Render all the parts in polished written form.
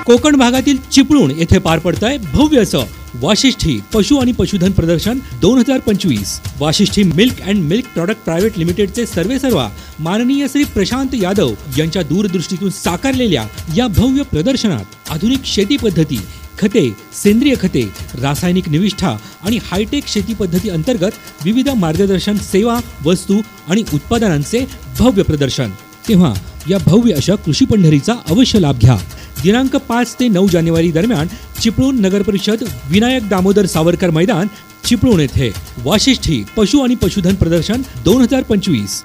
कोकण भागातील चिपळूण येथे पार पडतंय भव्य असं वाशिष्ठी पशु आणि पशुधन प्रदर्शन 2025। Vashishthi milk and milk product private लिमिटेडचे सर्वेसर्वा माननीय श्री प्रशांत यादव यांच्या दूरदृष्टीतून साकारलेल्या या भव्य प्रदर्शनात आधुनिक शेती पद्धती, खते, सेंद्रिय खते, रासायनिक निविष्ठा आणि हायटेक शेती पद्धती अंतर्गत विविध मार्गदर्शन सेवा, वस्तू आणि उत्पादनांचे भव्य प्रदर्शन। तेव्हा या भव्य अशा कृषी पंढरीचा अवश्य लाभ घ्या। दिनांक 5 ते 9 जानेवारी दरम्यान चिपळूण नगर परिषद विनायक दामोदर सावरकर मैदान चिपळूण येथे वाशिष्ठी पशु आणि पशुधन प्रदर्शन 2025।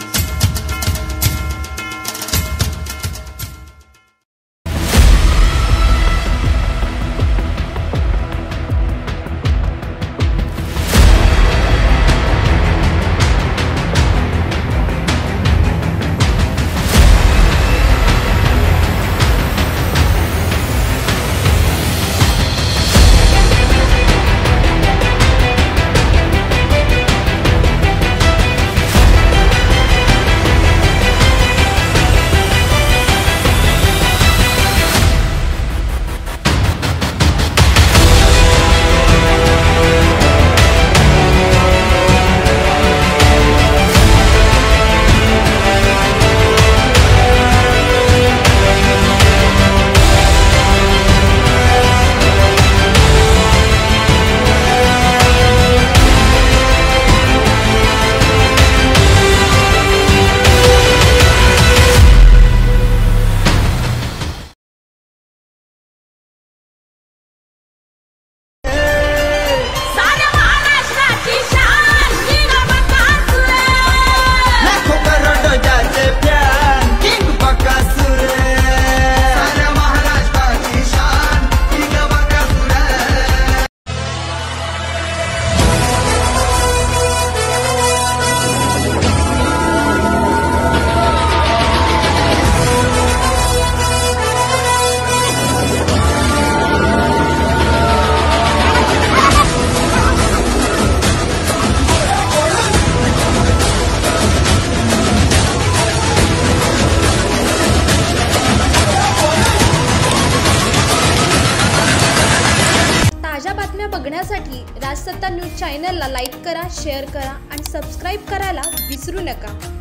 ताज्या बातम्या बघण्यासाठी राजसत्ता न्यूज चॅनलला लाईक करा, शेअर करा आणि सबस्क्राइब करायला विसरू नका।